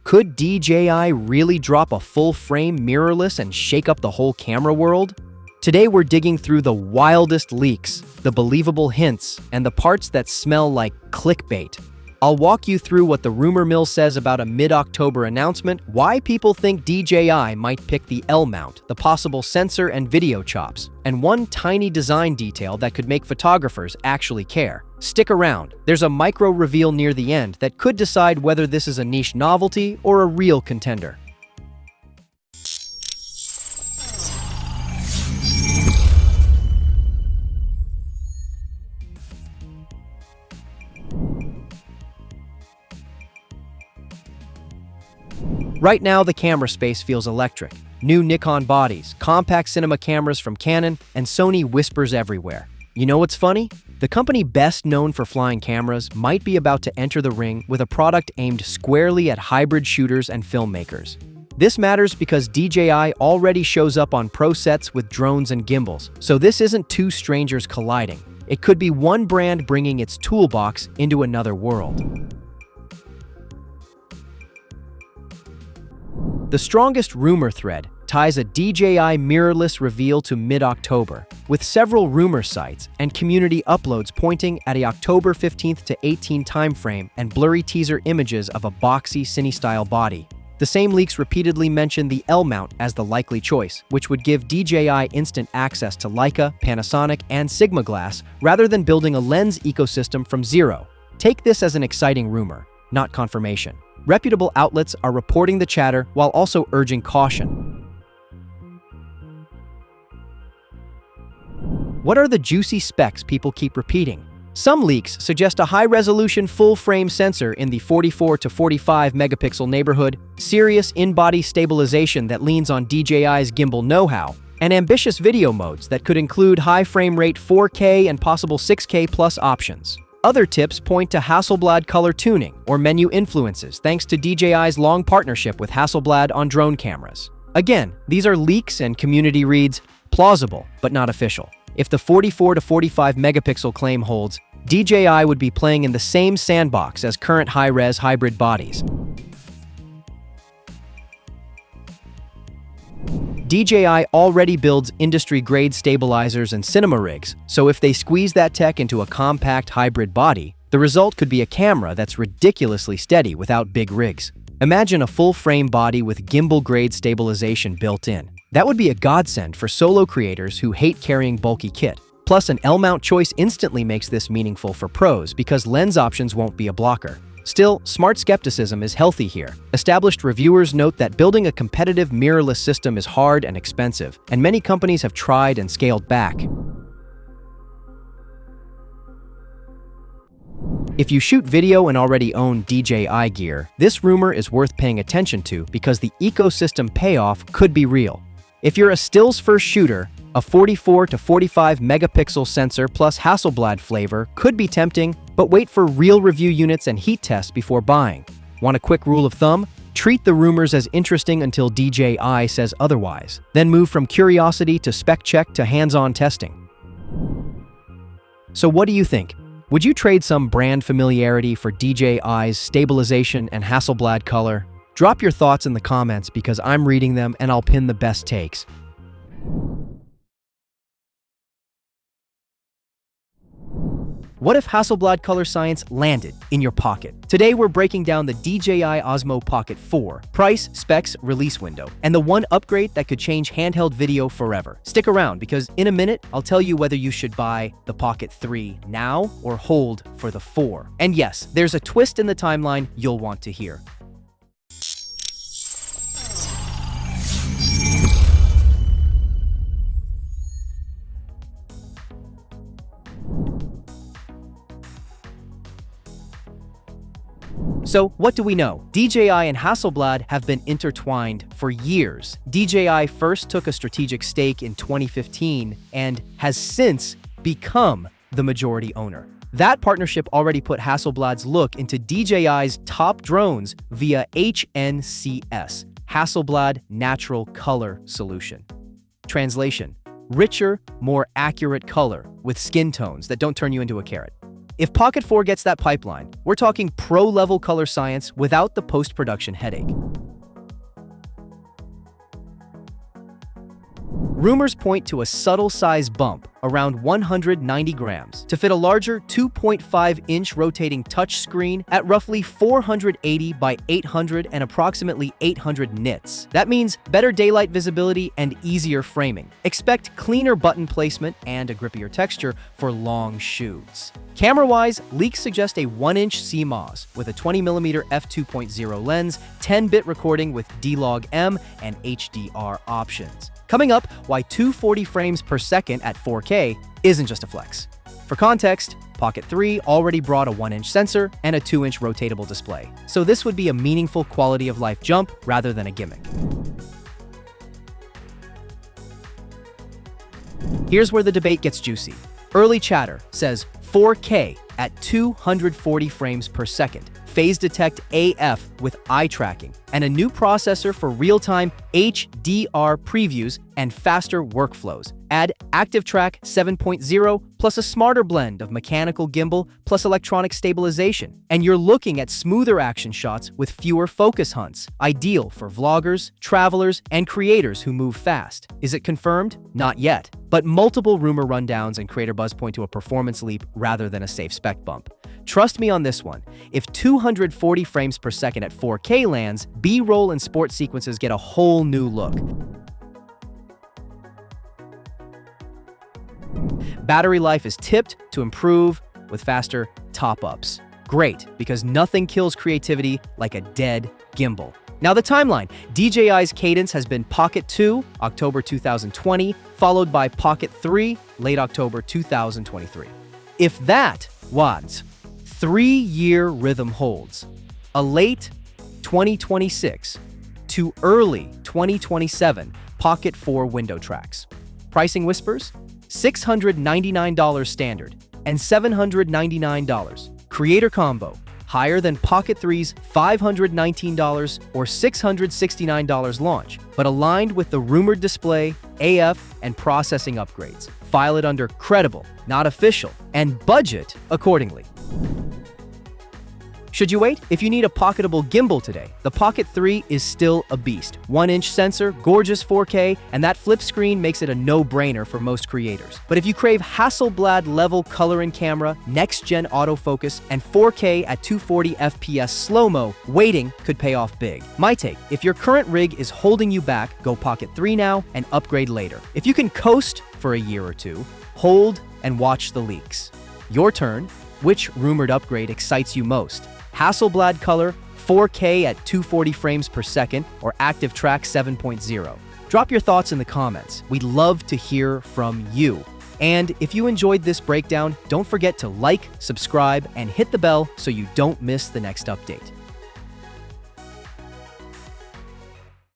Could DJI really drop a full-frame mirrorless and shake up the whole camera world? Today we're digging through the wildest leaks, the believable hints, and the parts that smell like clickbait. I'll walk you through what the rumor mill says about a mid-October announcement, why people think DJI might pick the L mount, the possible sensor and video chops, and one tiny design detail that could make photographers actually care. Stick around, there's a micro reveal near the end that could decide whether this is a niche novelty or a real contender. Right now, the camera space feels electric. New Nikon bodies, compact cinema cameras from Canon, and Sony whispers everywhere. You know what's funny? The company best known for flying cameras might be about to enter the ring with a product aimed squarely at hybrid shooters and filmmakers. This matters because DJI already shows up on pro sets with drones and gimbals, so this isn't two strangers colliding. It could be one brand bringing its toolbox into another world. The strongest rumor thread ties a DJI mirrorless reveal to mid-October, with several rumor sites and community uploads pointing at a October 15th to 18 timeframe and blurry teaser images of a boxy cine-style body. The same leaks repeatedly mention the L mount as the likely choice, which would give DJI instant access to Leica, Panasonic, and Sigma glass rather than building a lens ecosystem from zero. Take this as an exciting rumor, not confirmation. Reputable outlets are reporting the chatter while also urging caution. What are the juicy specs people keep repeating? Some leaks suggest a high-resolution full-frame sensor in the 44 to 45 megapixel neighborhood, serious in-body stabilization that leans on DJI's gimbal know-how, and ambitious video modes that could include high frame rate 4K and possible 6K plus options. Other tips point to Hasselblad color tuning or menu influences thanks to DJI's long partnership with Hasselblad on drone cameras. Again, these are leaks and community reads, plausible but not official. If the 44 to 45 megapixel claim holds, DJI would be playing in the same sandbox as current high-res hybrid bodies. DJI already builds industry-grade stabilizers and cinema rigs, so if they squeeze that tech into a compact hybrid body, the result could be a camera that's ridiculously steady without big rigs. Imagine a full-frame body with gimbal-grade stabilization built in. That would be a godsend for solo creators who hate carrying bulky kit. Plus, an L-mount choice instantly makes this meaningful for pros because lens options won't be a blocker. Still, smart skepticism is healthy here. Established reviewers note that building a competitive mirrorless system is hard and expensive, and many companies have tried and scaled back. If you shoot video and already own DJI gear, this rumor is worth paying attention to because the ecosystem payoff could be real. If you're a stills-first shooter, a 44 to 45 megapixel sensor plus Hasselblad flavor could be tempting, but wait for real review units and heat tests before buying. Want a quick rule of thumb? Treat the rumors as interesting until DJI says otherwise, then move from curiosity to spec check to hands-on testing. So what do you think? Would you trade some brand familiarity for DJI's stabilization and Hasselblad color? Drop your thoughts in the comments because I'm reading them and I'll pin the best takes. What if Hasselblad color science landed in your pocket? Today we're breaking down the DJI Osmo Pocket 4, price, specs, release window, and the one upgrade that could change handheld video forever. Stick around because in a minute, I'll tell you whether you should buy the Pocket 3 now or hold for the 4. And yes, there's a twist in the timeline you'll want to hear. So, what do we know? DJI and Hasselblad have been intertwined for years. DJI first took a strategic stake in 2015 and has since become the majority owner. That partnership already put Hasselblad's look into DJI's top drones via HNCS, Hasselblad Natural Color Solution. Translation: richer, more accurate color with skin tones that don't turn you into a carrot. If Pocket 4 gets that pipeline, we're talking pro-level color science without the post-production headache. Rumors point to a subtle size bump, around 190 grams, to fit a larger 2.5-inch rotating touchscreen at roughly 480 by 800 and approximately 800 nits. That means better daylight visibility and easier framing. Expect cleaner button placement and a grippier texture for long shoots. Camera-wise, leaks suggest a 1-inch CMOS with a 20mm f2.0 lens, 10-bit recording with D-Log-M, and HDR options. Coming up, why 240 frames per second at 4K isn't just a flex. For context, Pocket 3 already brought a 1-inch sensor and a 2-inch rotatable display, so this would be a meaningful quality of life jump rather than a gimmick. Here's where the debate gets juicy. Early chatter says 4K at 240 frames per second, phase detect AF with eye tracking, and a new processor for real-time HDR previews and faster workflows. Add ActiveTrack 7.0 plus a smarter blend of mechanical gimbal plus electronic stabilization, and you're looking at smoother action shots with fewer focus hunts, ideal for vloggers, travelers, and creators who move fast. Is it confirmed? Not yet, but multiple rumor rundowns and creator buzz point to a performance leap rather than a safe spec bump. Trust me on this one, if 240 frames per second at 4K lands, B-roll and sport sequences get a whole new look. Battery life is tipped to improve with faster top-ups. Great, because nothing kills creativity like a dead gimbal. Now the timeline. DJI's cadence has been Pocket 2, October 2020, followed by Pocket 3, late October 2023. If that was 3-year rhythm holds, a late 2026 to early 2027 Pocket 4 window tracks. Pricing whispers? $699 standard and $799. Creator combo, higher than Pocket 3's $519 or $669 launch, but aligned with the rumored display, AF, and processing upgrades. File it under credible, not official, and budget accordingly. Should you wait? If you need a pocketable gimbal today, the Pocket 3 is still a beast. 1-inch sensor, gorgeous 4K, and that flip screen makes it a no-brainer for most creators. But if you crave Hasselblad-level color in camera, next-gen autofocus, and 4K at 240 FPS slow-mo, waiting could pay off big. My take, if your current rig is holding you back, go Pocket 3 now and upgrade later. If you can coast for a year or two, hold and watch the leaks. Your turn. Which rumored upgrade excites you most? Hasselblad color, 4K at 240 frames per second, or ActiveTrack 7.0? Drop your thoughts in the comments. We'd love to hear from you. And if you enjoyed this breakdown, don't forget to like, subscribe, and hit the bell so you don't miss the next update.